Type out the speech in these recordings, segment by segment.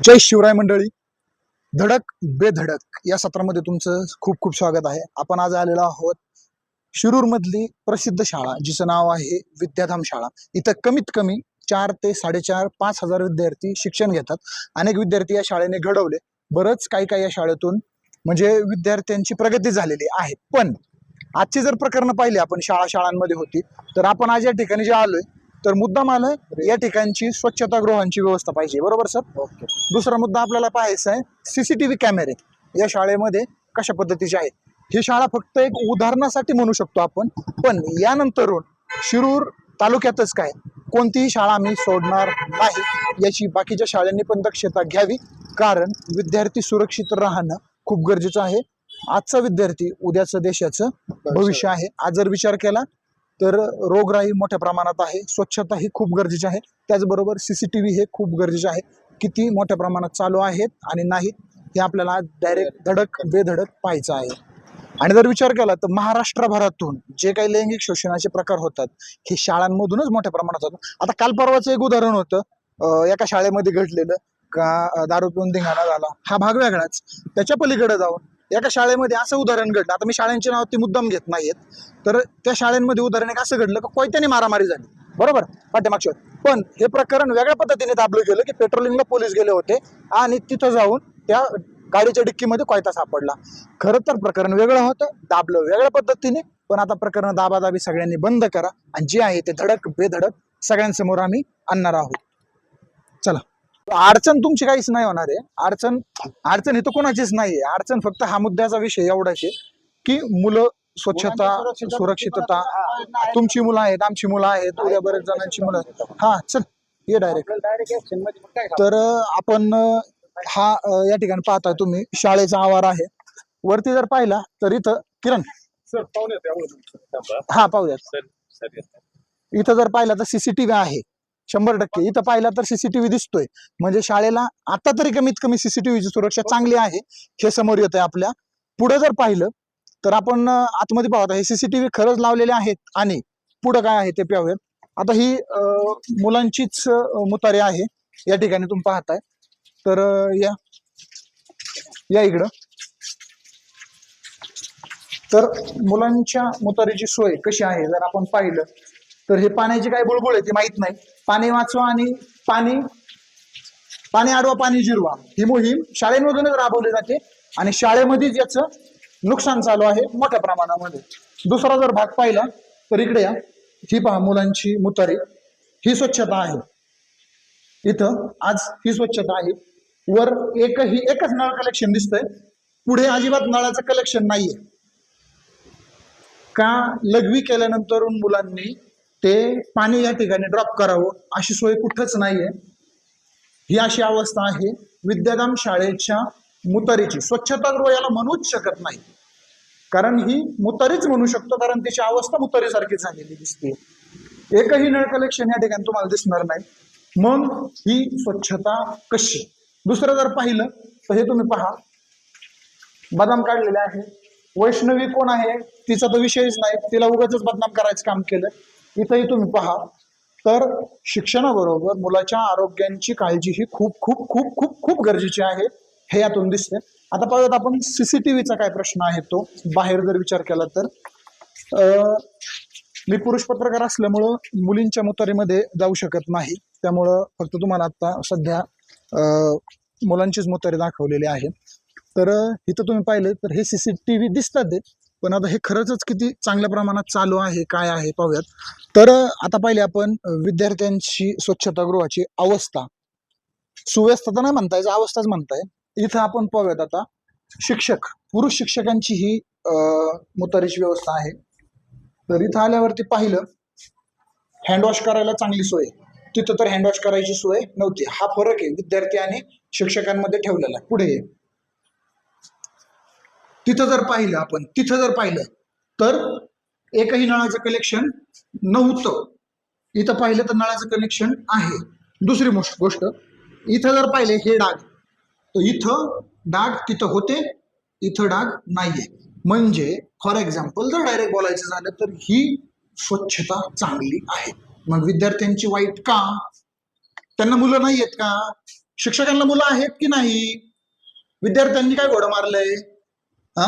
जय शिवराय मंडळी. धडक बेधडक या सत्रामध्ये तुमचं खूप खूप स्वागत आहे. आपण आज आलेलो आहोत शिरूर मधली प्रसिद्ध शाळा जिचं नाव आहे विद्याधाम शाळा. इथं कमीत कमी 4 ते 4.5-5 हजार विद्यार्थी शिक्षण घेतात. अनेक विद्यार्थी या शाळेने घडवले. बरंच काही काही या शाळेतून म्हणजे विद्यार्थ्यांची प्रगती झालेली आहे. पण आजची जर प्रकरण पाहिली आपण शाळांमध्ये होती, तर आपण आज या ठिकाणी जे आलोय तर मुद्दाम आलोय या ठिकाणची स्वच्छतागृहांची व्यवस्था पाहिजे. बरोबर सर? ओके. दुसरा मुद्दा आपल्याला पाहायचा आहे सीसीटीव्ही कॅमेरे या शाळेमध्ये कशा पद्धतीचे आहेत. ही शाळा फक्त एक उदाहरणासाठी म्हणू शकतो आपण, पण यानंतरून शिरूर तालुक्यातच काय कोणतीही शाळा आम्ही सोडणार नाही याची बाकीच्या शाळांनी पण दक्षता घ्यावी. कारण विद्यार्थी सुरक्षित राहणं खूप गरजेचं आहे. आजचा विद्यार्थी उद्याचं देशाचं भविष्य आहे. आज जर विचार केला तर रोगराई मोठ्या प्रमाणात आहे, स्वच्छता ही खूप गरजेची आहे. त्याचबरोबर सीसीटीव्ही हे खूप गरजेचे आहे. किती मोठ्या प्रमाणात चालू आहेत आणि नाहीत हे आपल्याला डायरेक्ट धडक बेधडक पाहायचं आहे. आणि जर विचार केला तर महाराष्ट्रभरातून जे काही लैंगिक शोषणाचे प्रकार होतात हे शाळांमधूनच मोठ्या प्रमाणात होतात. आता काल परवाचं एक उदाहरण होतं एका शाळेमध्ये घडलेलं का दारू पिऊन धिंगाणा झाला. हा भाग वेगळाच. त्याच्या पलीकडे जाऊन एका शाळेमध्ये असं उदाहरण घडलं. आता मी शाळांची नाव ती मुद्दाम घेत नाहीयेत, तर त्या शाळेमध्ये उदाहरण एक असं घडलं की कोयत्याने मारामारी झाली. बरोबर पाठीमागच्या. पण हे प्रकरण वेगळ्या पद्धतीने दाबलं गेलं की पेट्रोलिंगला पोलीस गेले होते आणि तिथं जाऊन त्या गाडीच्या डिक्कीमध्ये कोयता सापडला. खरं तर प्रकरण वेगळं होतं, दाबलं वेगळ्या पद्धतीने. पण आता प्रकरण दाबादाबी सगळ्यांनी बंद करा आणि जे आहे ते धडक बेधडक सगळ्यांसमोर आम्ही आणणार आहोत. चला. अडचण तुमची काहीच नाही होणार आहे. अडचण ही तर कोणाचीच नाहीये. अडचण फक्त हा मुद्द्याचा विषय एवढाच आहे की मुलं स्वच्छता सुरक्षितता. तुमची मुलं आहेत, आमची मुलं आहेत, उद्या बरेच जणांची मुलं आहेत. हा चल ये डायरेक्ट. तर आपण हा या ठिकाणी पाहताय तुम्ही शाळेचा आवार आहे. वरती जर पाहिला तर इथं किरण हा पाहूयात. इथं जर पाहिला तर सीसीटीव्ही आहे 100%. इथं पाहिला तर सीसीटीव्ही दिसतोय. म्हणजे शाळेला आता तरी कमीत कमी सीसीटीव्हीची सुरक्षा चांगली आहे हे समोर येत आहे आपल्या. पुढे जर पाहिलं तर आपण आतमध्ये पाहता हे सीसीटीव्ही खरंच लावलेले आहेत आणि पुढं काय आहे ते पाहूयात. आता ही मुलांचीच मुतारी आहे या ठिकाणी तुम्ही पाहताय. तर या इकडं तर मुलांच्या मुतारीची सोय कशी आहे जर आपण पाहिलं तर हे पाण्याची काय बुळबुळ आहे ती माहित नाही. पाणी वाचवा आणि पाणी अडवा पाणी जिरवा ही मोहीम शाळेमधूनच राबवली जाते आणि शाळेमध्येच याचं नुकसान चालू आहे मोठ्या प्रमाणामध्ये. दुसरा जर भाग पाहिला तर इकडे या. ही पहा मुलांची मुतारी. ही स्वच्छता आहे. इथं आज ही स्वच्छता आहे. वर एकच नळ कलेक्शन दिसतंय. पुढे अजिबात नळाचं कलेक्शन नाहीये. का लघवी केल्यानंतर मुलांनी ते पाणी या ठिकाणी ड्रॉप करावं अशी सोय कुठंच नाहीये. ही अशी अवस्था आहे विद्याधाम शाळेच्या मुतारीची. स्वच्छतागृह याला म्हणूच शकत नाही, कारण ही मुतारीच म्हणू शकतो, कारण तिची अवस्था मुतारीसारखी झालेली दिसते. एकही नळ कलेक्शन या ठिकाणी तुम्हाला दिसणार नाही. मग ही स्वच्छता कशी? दुसरं जर पाहिलं तर हे तुम्ही पहा बदाम काढलेले आहे. वैष्णवी कोण आहे तिचा तर विषयच नाही, तिला उगाच बदनाम करायचं काम केलं. इथंही तुम्ही पहा तर शिक्षणाबरोबर मुलाच्या आरोग्याची काळजी ही खूप खूप खूप खूप खूप गरजेची आहे हे यातून दिसते. आता पाहूयात आपण सीसीटीव्हीचा काय प्रश्न आहे तो बाहेर जर विचार केला तर. मी पुरुष पत्रकार असल्यामुळं मुलींच्या मुतारीमध्ये जाऊ शकत नाही, त्यामुळं फक्त तुम्हाला आता सध्या मुलांचीच मुतारी दाखवलेली आहे. तर इथं तुम्ही पाहिलं तर हे सीसीटीव्ही दिसतात, पण आता हे खरंच किती चांगल्या प्रमाणात चालू आहे काय आहे पाहूयात. तर आता पाहिले आपण विद्यार्थ्यांची स्वच्छतागृहाची अवस्था. सुव्यवस्था नाही म्हणता येईल, अवस्थाच म्हणताय. इथं आपण पाहूयात आता शिक्षक पुरुष शिक्षकांची ही मुतारीची व्यवस्था आहे. तर इथं आल्यावरती पाहिलं हँडवॉश करायला चांगली सोय. तिथं तर हँडवॉश करायची सोय नव्हती. हा फरक आहे विद्यार्थी आणि शिक्षकांमध्ये ठेवलेला. पुढे तिथं जर पाहिलं तर एकही नळाचं कलेक्शन नव्हतं. इथं पाहिलं तर नळाचं कनेक्शन आहे. दुसरी गोष्ट इथं जर पाहिले हे डाग, तर इथं डाग तिथं होते, इथं डाग नाहीये. म्हणजे फॉर एक्झाम्पल जर डायरेक्ट बोलायचं झालं तर ही स्वच्छता चांगली आहे. मग विद्यार्थ्यांची वाईट का? त्यांना मुलं नाही आहेत का? शिक्षकांना मुलं आहेत की नाही? विद्यार्थ्यांनी काय घोडं मारलंय? हा,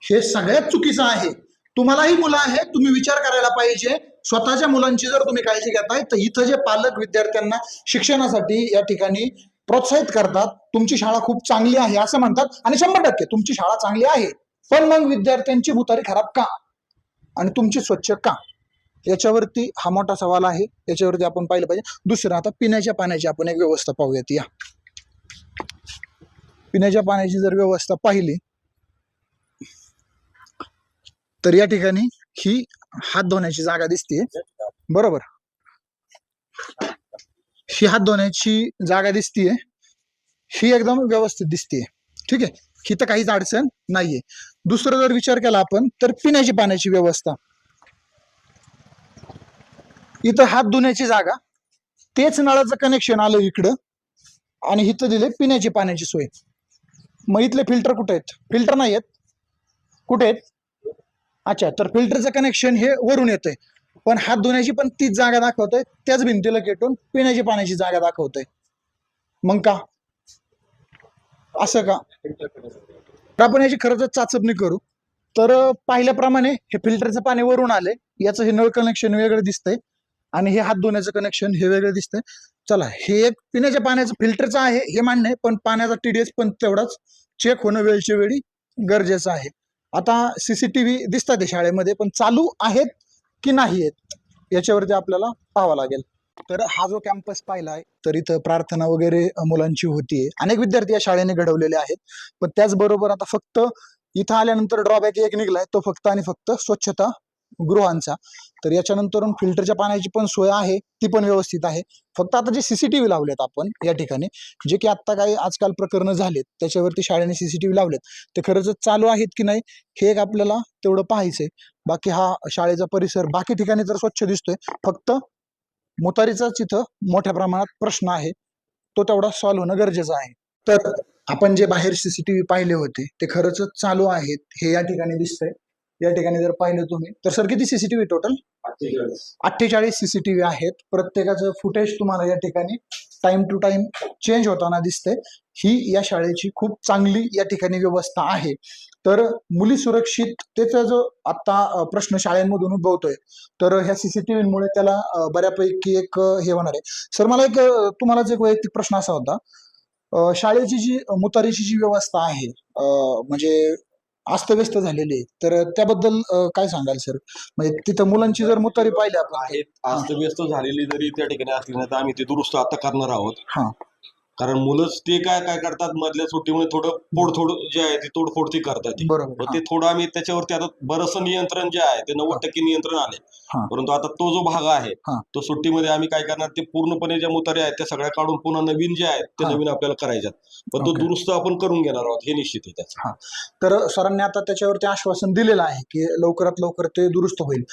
हे सगळ्यात चुकीचं आहे. तुम्हालाही मुलं आहेत, तुम्ही विचार करायला पाहिजे. स्वतःच्या मुलांची जर तुम्ही काळजी घेताय तर इथं जे पालक विद्यार्थ्यांना शिक्षणासाठी या ठिकाणी प्रोत्साहित करतात, तुमची शाळा खूप चांगली आहे असं म्हणतात, आणि 100% तुमची शाळा चांगली आहे, पण मग विद्यार्थ्यांची मुतारी खराब का आणि तुमची स्वच्छ का? याच्यावरती हा मोठा सवाल आहे. याच्यावरती आपण पाहिलं पाहिजे. दुसरं, आता पिण्याच्या पाण्याची आपण एक व्यवस्था पाहूयात. या पिण्याच्या पाण्याची जर व्यवस्था पाहिली तर या ठिकाणी ही हात धुण्याची जागा दिसते, बरोबर? ही हात धुण्याची जागा दिसतीये, ही एकदम व्यवस्थित दिसते, ठीक आहे. ही तर काहीच अडचण नाहीये. दुसरं जर विचार केला आपण तर पिण्याची पाण्याची व्यवस्था, इथं हात धुण्याची जागा, तेच नळाचं कनेक्शन आलं इकडं, आणि इथं दिले पिण्याची पाण्याची सोय. मग इथले फिल्टर कुठे आहेत? फिल्टर नाही आहेत. कुठे आहेत? अच्छा, तर फिल्टरचं कनेक्शन हे वरून येतंय, पण हात धुण्याची पण तीच जागा दाखवतोय, त्याच भिंतीला केटून पिण्याची पाण्याची जागा दाखवतोय. मग का असं का? तर आपण याची खरं तर चाचपणी करू. तर पाहिल्याप्रमाणे हे फिल्टरचं पाणी वरून आले, याचं हे नळ कनेक्शन वेगळं दिसतंय, आणि हे हात धुण्याचं कनेक्शन हे वेगळं दिसतंय. चला, हे एक पिण्याच्या पाण्याचं फिल्टरचं आहे हे मान्य आहे, पण पाण्याचा TDS पण तेवढाच चेक होणं वेळच्या वेळी गरजेचं आहे. आता CCTV दिसतात शाळेमध्ये, पण चालू आहेत की नाही आहेत याच्यावरती आपल्याला पाहावं लागेल. तर हा जो कॅम्पस पाहिलाय तर इथं प्रार्थना वगैरे मुलांची होतीये. अनेक विद्यार्थी या शाळेने घडवलेले आहेत, पण त्याचबरोबर आता फक्त इथं आल्यानंतर ड्रॉबॅक एक निघलाय, तो फक्त आणि फक्त स्वच्छता गृहांचा. तर याच्यानंतर फिल्टरच्या पाण्याची पण सोय आहे, ती पण व्यवस्थित आहे. फक्त आता जे CCTV लावलेत आपण या ठिकाणी, जे की आता काही आजकाल प्रकरणं झालेत त्याच्यावरती शाळेने CCTV लावलेत, ते खरंच चालू आहेत की नाही हे एक आपल्याला तेवढं पाहायचंय. बाकी हा शाळेचा परिसर बाकी ठिकाणी तर स्वच्छ दिसतोय, फक्त मुतारीचाच इथं मोठ्या प्रमाणात प्रश्न आहे, तो तेवढा सॉल्व्ह होणं गरजेचं आहे. तर आपण जे बाहेर CCTV पाहिले होते ते खरंच चालू आहेत हे या ठिकाणी दिसतंय. या ठिकाणी जर पाहिलं तुम्ही तर सर किती CCTV टोटल? 48 CCTV आहेत. प्रत्येकाचं फुटेज तुम्हाला या ठिकाणी टाइम टू टाइम चेंज होताना दिसतंय. ही या शाळेची खूप चांगली या ठिकाणी व्यवस्था आहे. तर मुली सुरक्षिततेचा जो आता प्रश्न शाळेमधून उद्भवतोय, तर ह्या CCTV मुळे त्याला बऱ्यापैकी एक हे होणार आहे. सर, मला एक तुम्हालाच एक वैयक्तिक प्रश्न असा होता, शाळेची जी मुतारीची जी व्यवस्था आहे, म्हणजे अस्तव्यस्त झालेली आहे, तर त्याबद्दल काय सांगाल सर? म्हणजे तिथं मुलांची जर मुतारी पाहिली आपण आहेत अस्तव्यस्त झालेली जरी त्या ठिकाणी असली ना तर आम्ही ते दुरुस्त आता करणार आहोत. हा, कारण मुलंच ते काय काय करतात, मधल्या सुट्टीमुळे थोडं फोड जे आहे ते तोडफोड ती करतात ते. बरोबर. मग ते थोडं आम्ही त्याच्यावरती आता बरंचसं नियंत्रण जे आहे ते 90% नियंत्रण आले. हा, परंतु आता तो जो भाग आहे हा, तो सुट्टीमध्ये आम्ही काय करणार, ते पूर्णपणे ज्या मुतारी आहेत त्या सगळ्या काढून पुन्हा नवीन जे आहेत ते हा. नवीन आपल्याला करायच्यात. पण तो ओके. दुरुस्त आपण करून घेणार आहोत, हे निश्चित आहे त्याचं. हा, तर सरांनी आता त्याच्यावरती आश्वासन दिलेलं आहे की लवकरात लवकर ते दुरुस्त होईल.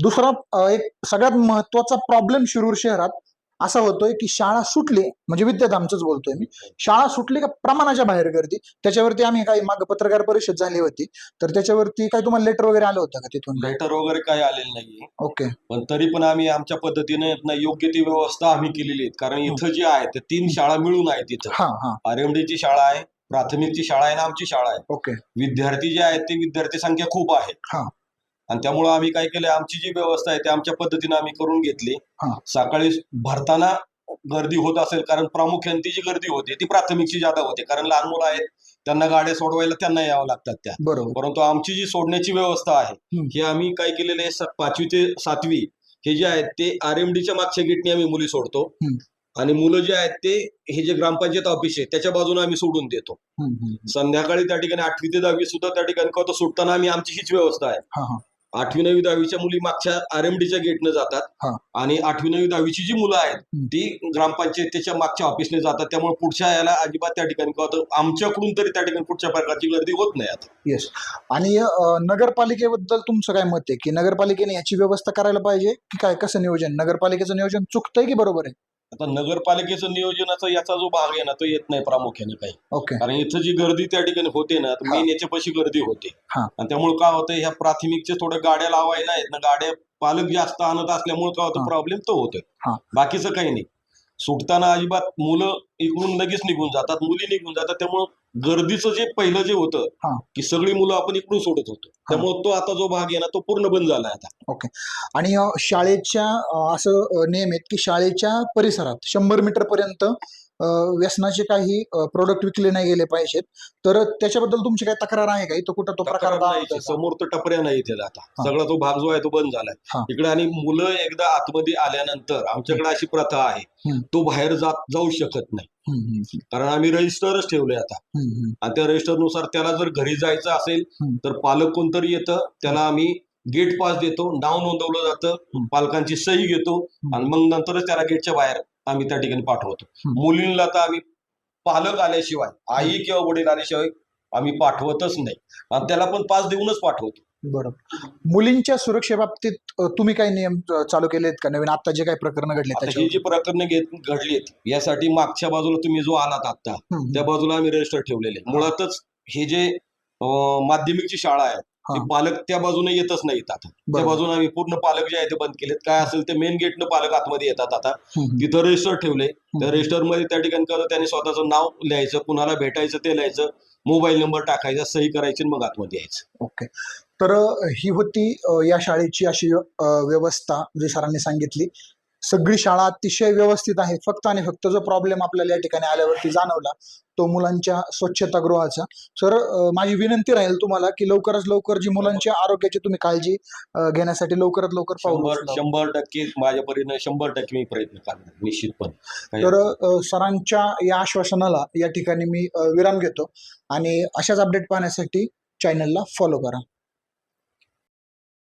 दुसरा एक सगळ्यात महत्वाचा प्रॉब्लेम शिरूर शहरात असा होतोय की शाळा सुटली, म्हणजे विद्याधामच बोलतोय मी, शाळा सुटली का प्रमाणाच्या बाहेर गर्दी. त्याच्यावरती आम्ही काही मागे पत्रकार परिषद झाली होती, तर त्याच्यावरती काही तुम्हाला लेटर वगैरे आलं होतं का तिथून? लेटर वगैरे काही आलेलं नाहीये. ओके. पण तरी पण आम्ही आमच्या पद्धतीने ना योग्य ती व्यवस्था आम्ही केलेली आहे. कारण इथं जे आहे ते 3 शाळा मिळून आहेत इथं. हा, हा. RMDची शाळा आहे, प्राथमिकची शाळा आहे, आणि आमची शाळा आहे. ओके. विद्यार्थी जे आहेत ते विद्यार्थी संख्या खूप आहे. हा, आणि त्यामुळे आम्ही काय केलं, आमची जी व्यवस्था आहे ती आमच्या पद्धतीने आम्ही करून घेतली. हा. सकाळी भरताना गर्दी होत असेल, कारण प्रामुख्याने ती जी गर्दी होती ती प्राथमिकची जादा होते, कारण लहान मुलं आहेत, त्यांना गाड्या सोडवायला त्यांना यावं लागतात त्या. बरोबर. परंतु आमची जी सोडण्याची व्यवस्था आहे ही आम्ही काय केलेलं आहे, 5वी ते 7वी हे जे आहेत ते RMDच्या मागच्या गेटने आम्ही मुली सोडतो, आणि मुलं जे आहेत ते हे जे ग्रामपंचायत ऑफिस आहे त्याच्या बाजूने आम्ही सोडून देतो. संध्याकाळी त्या ठिकाणी 8वी ते 10वी सुद्धा त्या ठिकाणी सुटताना आम्ही आमची हीच व्यवस्था आहे. 8वी 9वी 10वीच्या मुली मागच्या RMDच्या गेटने जातात, आणि 8वी 9वी 10वीची जी मुलं आहेत ती ग्रामपंचायतीच्या मागच्या ऑफिसने जातात. त्यामुळे पुढच्या याला अजिबात त्या ठिकाणी आमच्याकडून तरी त्या ठिकाणी कुठच्या प्रकारची गर्दी होत नाही आता. येस. आणि नगरपालिकेबद्दल तुमचं काय मत आहे की नगरपालिकेने याची व्यवस्था करायला पाहिजे की काय? कसं नियोजन? नगरपालिकेचं नियोजन चुकतंय की बरोबर आहे? आता नगरपालिकेचं नियोजनाचा याचा जो भाग आहे ना तो येत नाही प्रामुख्याने काही. ओके. कारण इथं जी गर्दी त्या ठिकाणी होते ना, मेन याच्यापाशी गर्दी होते, आणि त्यामुळे काय होतं, ह्या प्राथमिकचे थोड्या गाड्या लावायला आहेत ना, गाड्या पालक जास्त आणत असल्यामुळे काय होतं, प्रॉब्लेम तो होतोय, बाकीचं काही नाही. सुटताना अजिबात मुलं इकडून लगेच निघून जातात, मुली निघून जातात. त्यामुळं गर्दीचं जे पहिलं जे होतं हा. की सगळी मुलं आपण इकडून सोडत होतो, त्यामुळे तो आता जो भाग आहे ना तो पूर्ण बंद झाला आता. ओके. आणि शाळेच्या असं नियम आहेत की शाळेच्या परिसरात 100 मीटर पर्यंत व्यसनाचे काही प्रोडक्ट विकले नाही गेले पाहिजेत. तर त्याच्याबद्दल तुमची काही तक्रार आहे का? इथं कुठं तो प्रकार तक्रार नाही, जाणवतोय का? समोर तर टपऱ्या नाही इथे आता. हा. सगळा तो भाग जो आहे तो बंद झालाय हा. इकडे. आणि मुलं एकदा आतमध्ये आल्यानंतर आमच्याकडे अशी प्रथा आहे, हम्म. तो बाहेर जाऊ शकत नाही. कारण आम्ही रजिस्टरच ठेवले आता. आणि त्या रजिस्टरनुसार त्याला जर घरी जायचं असेल तर पालक कोणतरी येतं, त्याला आम्ही गेट पास देतो, नाव नोंदवलं जातं, पालकांची सही घेतो आणि मग नंतरच त्याला गेटच्या बाहेर आम्ही त्या ठिकाणी पाठवतो. मुलींना तर आम्ही पालक आल्याशिवाय, आई किंवा वडील आल्याशिवाय आम्ही पाठवतच नाही आणि त्याला पण पास देऊनच पाठवतो. बरोबर. मुलींच्या सुरक्षेबाबतीत तुम्ही काही नियम चालू केलेत का नवीन? आता जे काही प्रकरण घडले आता ही जी प्रकरणं घडलीत यासाठी मागच्या बाजूला तुम्ही जो आलात आता त्या बाजूला आम्ही रजिस्टर ठेवलेले. मुळातच हे जे माध्यमिकची शाळा आहे ती पालक त्या बाजूने येतच नाहीत आता. त्या बाजूने आम्ही पूर्ण पालक जे आहे ते बंद केलेत. काय असेल ते मेन गेटनं पालक आतमध्ये येतात आता. तिथं रजिस्टर ठेवले, त्या रजिस्टर मध्ये त्या ठिकाणी त्यांनी स्वतःचं नाव लिहायचं, कुणाला भेटायचं ते लिहायचं, मोबाईल नंबर टाकायचा, सही करायची, मग आतमध्ये यायचं. ओके. तर ही होती या शाळेची अशी व्यवस्था जी सरांनी सांगितली. सगळी शाळा अतिशय व्यवस्थित आहे. फक्त आणि फक्त जो प्रॉब्लेम आपल्याला या ठिकाणी आल्यावरती जाणवला तो मुलांच्या स्वच्छतागृहाचा. सर, माझी विनंती राहील तुम्हाला की लवकरात लवकर जी मुलांच्या आरोग्याची तुम्ही काळजी घेण्यासाठी लवकरात लवकर पाऊल उचला. 100% माझ्या परीने 100% मी प्रयत्न करणार निश्चितपणे. तर सरांच्या या आश्वासनाला या ठिकाणी मी विराम घेतो आणि अशाच अपडेट पाहण्यासाठी चॅनलला फॉलो करा.